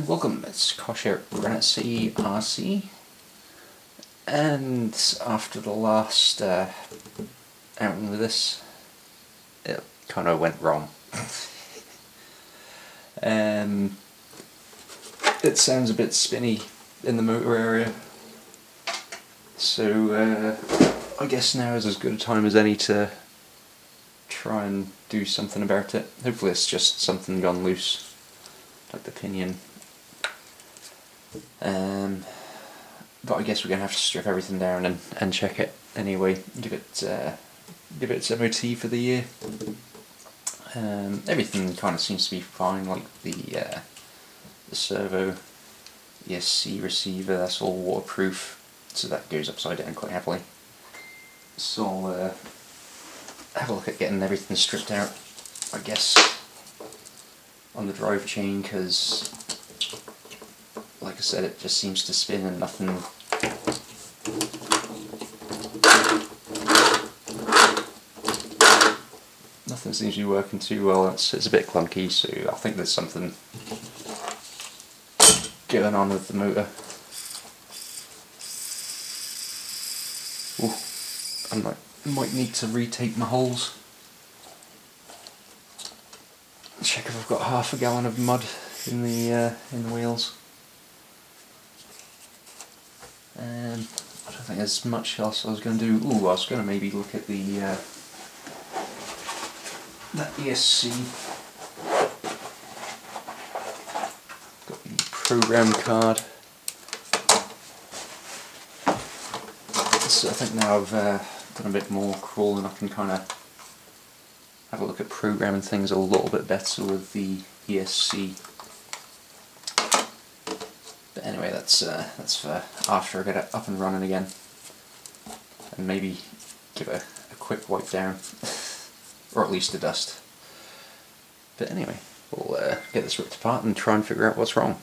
And welcome, it's Kosh here at Granite City RC, and after the last outing with this, it kind of went wrong. It sounds a bit spinny in the motor area, so I guess now is as good a time as any to try and do something about it. Hopefully it's just something gone loose, like the pinion. But I guess we're gonna have to strip everything down and check it anyway. Give it its MOT for the year. Everything kind of seems to be fine, like the servo, ESC receiver. That's all waterproof, so that goes upside down quite happily. So I'll have a look at getting everything stripped out, I guess, on the drive chain, because like I said, it just seems to spin and nothing seems to be working too well. It's a bit clunky, so I think there's something going on with the motor. Ooh, I might need to retape my holes. Check if I've got half a gallon of mud in the wheels. I don't think there's much else I was going to do. Ooh, I was going to maybe look at that ESC. Got the program card. So I think now I've done a bit more crawling, I can kind of have a look at programming things a little bit better with the ESC. But anyway, that's for after I get it up and running again, and maybe give it a quick wipe down, or at least a dust. But anyway, we'll get this ripped apart and try and figure out what's wrong.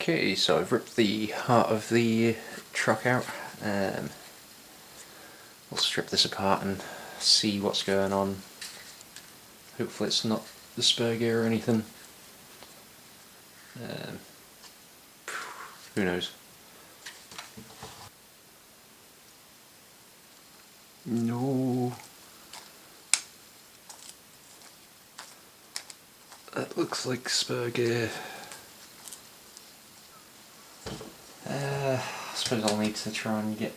Okay, so I've ripped the heart of the truck out. We'll strip this apart and see what's going on. Hopefully it's not the spur gear or anything. Who knows? No. That looks like spur gear. I suppose I'll need to try and get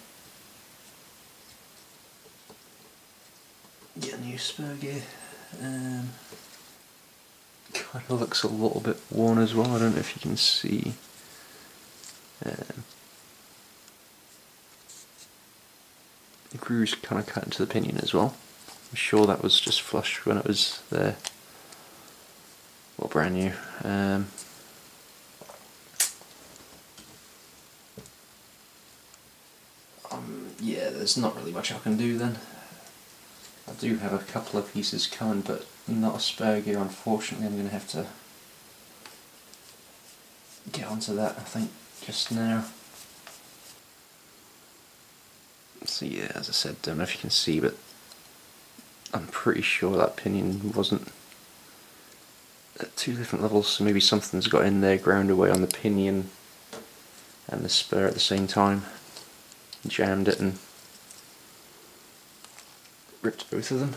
a new spur gear. Kind of looks a little bit worn as well. I don't know if you can see. The groove's kind of cut into the pinion as well. I'm sure that was just flush when it was there. Well, brand new. Yeah, there's not really much I can do then. I do have a couple of pieces coming, but not a spare gear, unfortunately. I'm going to have to get onto that, I think, just now. So yeah, as I said, don't know if you can see, but I'm pretty sure that pinion wasn't at two different levels, so maybe something's got in there, ground away on the pinion and the spur at the same time, jammed it and ripped both of them.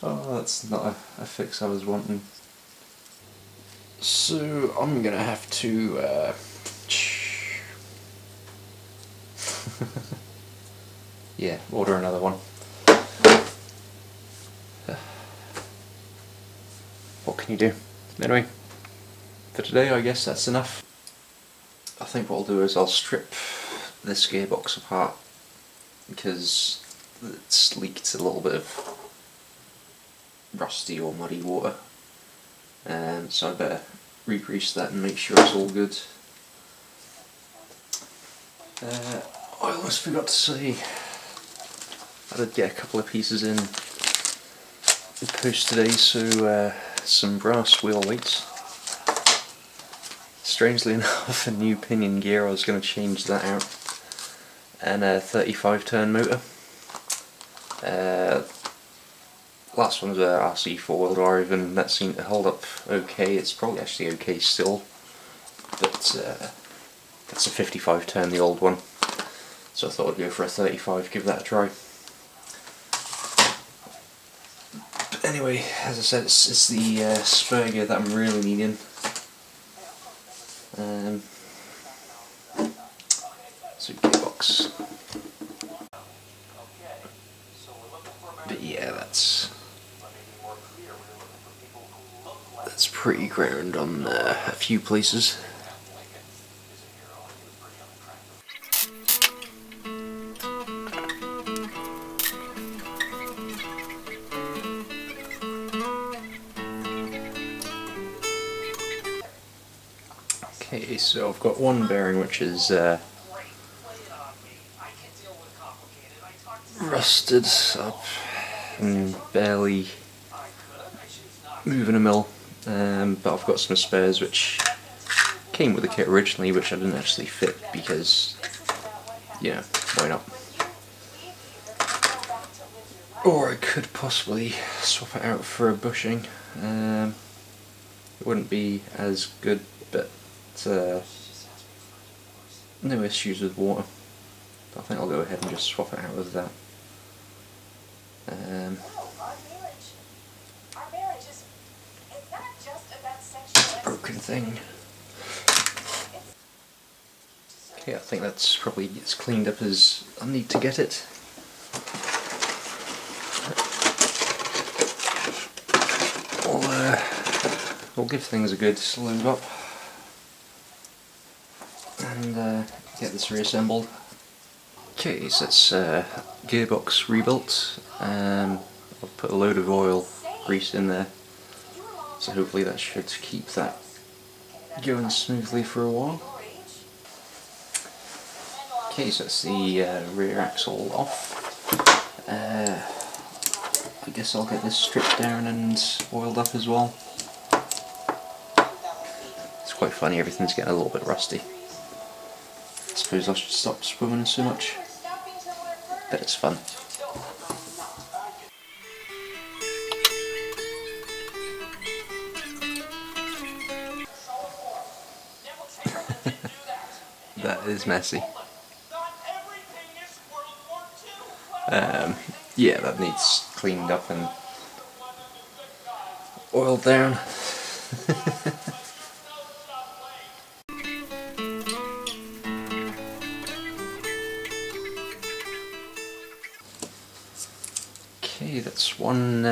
Oh, that's not a fix I was wanting. So I'm gonna have to yeah, order another one. What can you do? Anyway, for today I guess that's enough. I think what I'll do is I'll strip this gearbox apart because it's leaked a little bit of rusty or muddy water, so I better re-grease that and make sure it's all good. I almost forgot to say I did get a couple of pieces in the post today, so some brass wheel weights. Strangely enough, a new pinion gear, I was going to change that out, and a 35 turn motor. Last one was a RC 4-wheel drive and that seemed to hold up okay. It's probably actually okay still, but that's a 55 turn, the old one, so I thought I'd go for a 35, give that a try. But anyway, as I said, it's the spur gear that I'm really needing. So gearbox. But yeah, that's pretty ground on a few places. Okay, so I've got one bearing which is rusted up and barely moving a mill, but I've got some spares which came with the kit originally, which I didn't actually fit because, you know, why not? Or I could possibly swap it out for a bushing. It wouldn't be as good, but no issues with water. I think I'll go ahead and just swap it out with that. Broken thing. Okay, I think that's probably as cleaned up as I need to get it. We'll give things a good load up and get this reassembled. Okay, so that's gearbox rebuilt. I've put a load of oil grease in there, so hopefully that should keep that going smoothly for a while. Okay, so that's the rear axle off. I guess I'll get this stripped down and oiled up as well. It's quite funny, everything's getting a little bit rusty. I suppose I should stop swimming so much, but it's fun. That is messy. Yeah, that needs cleaned up and oiled down. Okay, that's one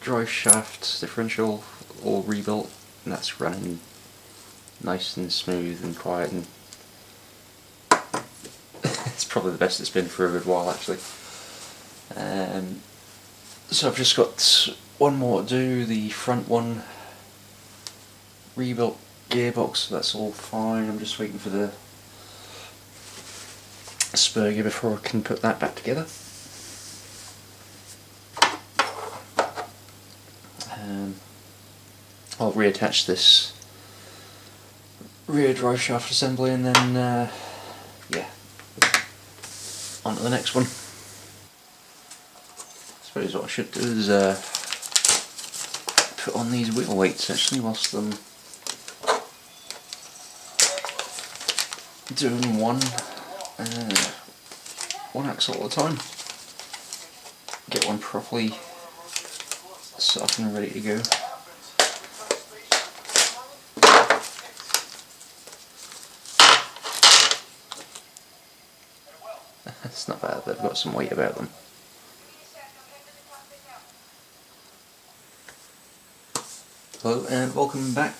drive shaft differential all rebuilt, and that's running nice and smooth and quiet, and it's probably the best it's been for a good while actually. So I've just got one more to do, the front one rebuilt gearbox, so that's all fine. I'm just waiting for the spur gear before I can put that back together. I'll reattach this rear drive shaft assembly and then yeah, on to the next one. I suppose what I should do is put on these wheel weights actually whilst I'm doing one axle at a time. Get one properly set up and ready to go. It's not bad, they've got some weight about them. Hello and welcome back.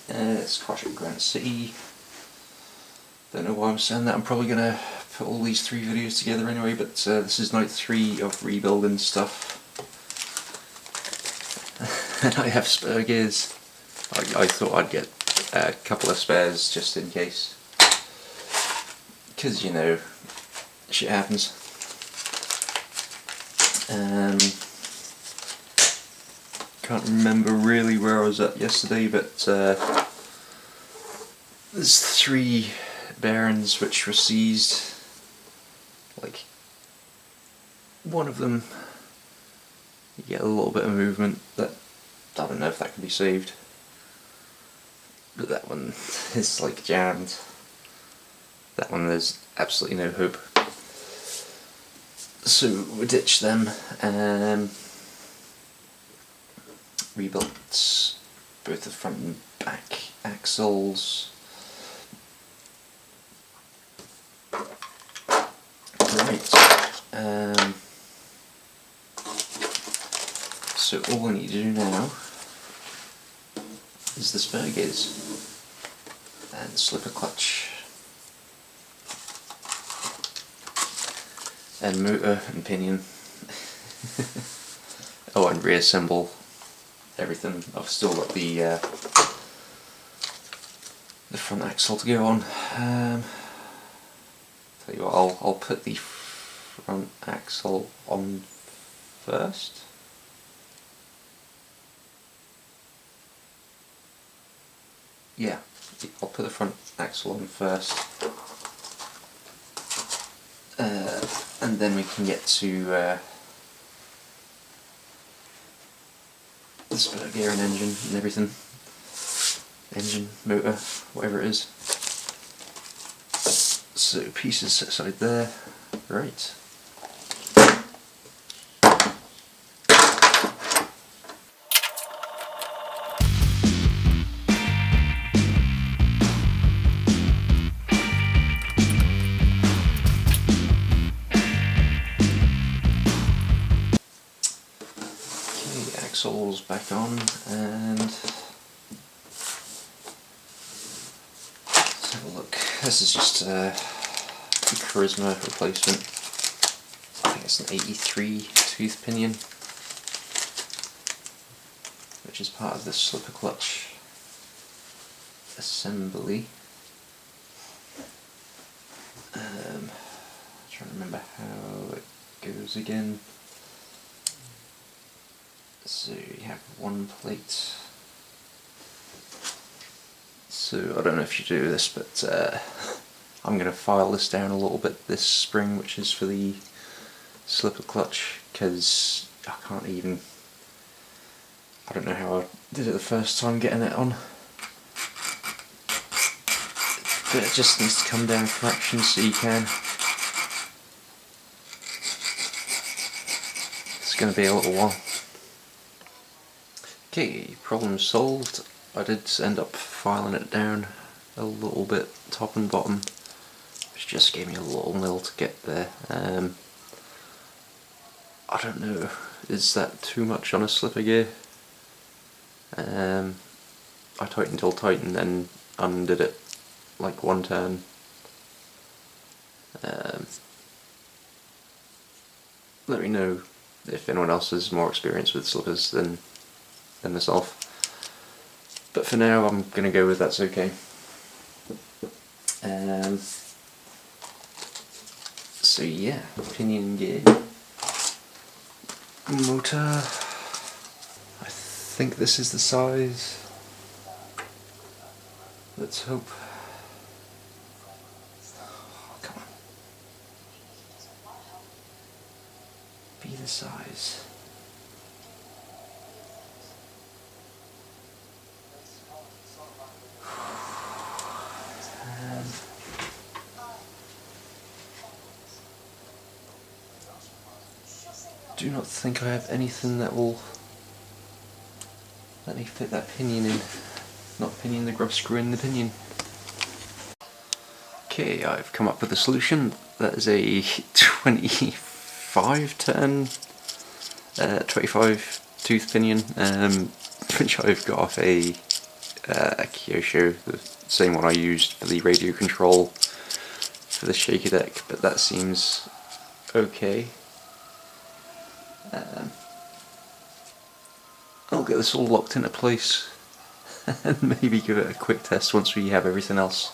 It's Crash at Granite City. Don't know why I'm saying that. I'm probably going to put all these 3 videos together anyway, but this is night 3 of rebuilding stuff. And I have spare gears. I thought I'd get a couple of spares just in case. Because, you know, shit happens. Can't remember really where I was at yesterday, but there's 3 bearings which were seized. Like, one of them, you get a little bit of movement. That, I don't know if that can be saved, but that one is like jammed. That one there's absolutely no hope. So we ditched them and rebuilt both the front and back axles. Right. So all we need to do now is the spur gears and slipper clutch and motor and pinion. Oh, and reassemble everything. I've still got the front axle to go on. Tell you what, I'll put the front axle on first. Yeah, I'll put the front axle on first, and then we can get to the spur gear and engine and everything. Engine, motor, whatever it is. So pieces set aside there. Right. Axles back on, and let's have a look. This is just a Carisma replacement. I think it's an 83 tooth pinion, which is part of the slipper clutch assembly. Trying to remember how it goes again. So you have one plate. So I don't know if you do this, but I'm going to file this down a little bit, this spring which is for the slipper clutch, because I can't even, I don't know how I did it the first time getting it on. But it just needs to come down fractions so you can. It's going to be a little while. Okay, problem solved. I did end up filing it down a little bit, top and bottom, which just gave me a little nil to get there. I don't know, is that too much on a slipper gear? I tightened till tight and then undid it like one turn. Let me know if anyone else has more experience with slippers than myself. But for now I'm going to go with that's okay. So yeah, pinion gear. Motor. I think this is the size. Let's hope. Oh, come on. either size. Do not think I have anything that will let me fit that pinion in. Not pinion, the grub screw in the pinion. Okay, I've come up with a solution. That is a 25 turn, 25 tooth pinion, which I've got off a Kyosho, the same one I used for the radio control for the shaker deck, but that seems okay. I'll get this all locked into place and maybe give it a quick test once we have everything else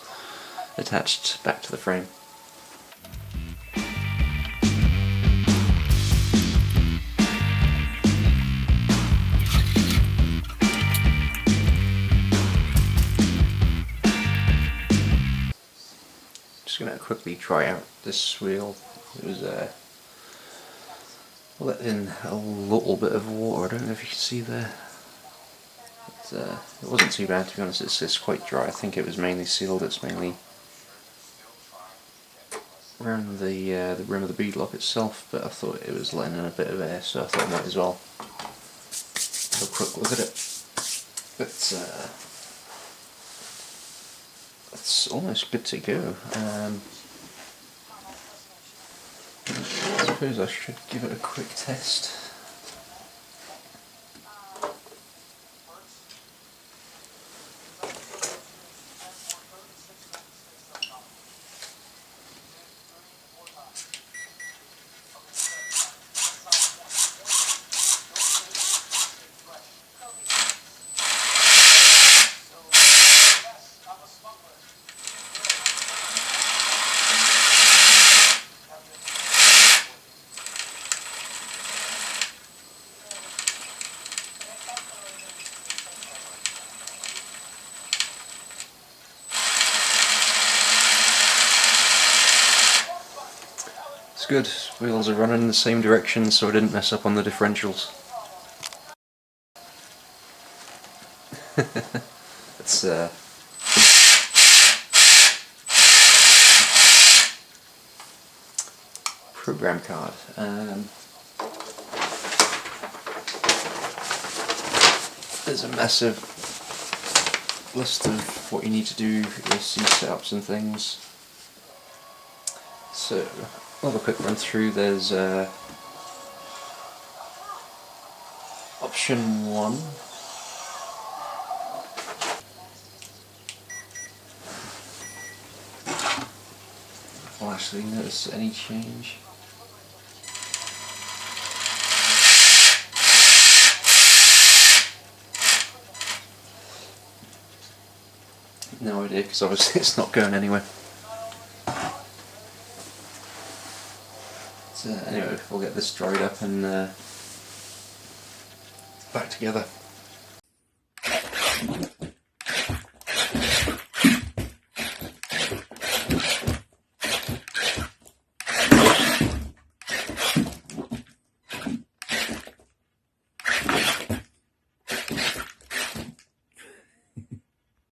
attached back to the frame. Just going to quickly try out this wheel. It was let in a little bit of water. I don't know if you can see there. It wasn't too bad, to be honest. It's quite dry. I think it was mainly sealed. It's mainly around the rim of the beadlock itself, but I thought it was letting in a bit of air, so I thought I might as well have a quick look at it. But it's almost good to go. I suppose I should give it a quick test. It's good. Wheels are running in the same direction, so I didn't mess up on the differentials. It's program card. There's a massive list of what you need to do, your C setups and things. So I'll have a quick run through. There's option 1. I'll actually notice any change. No idea, because obviously it's not going anywhere. So anyway, we'll get this dried up and back together.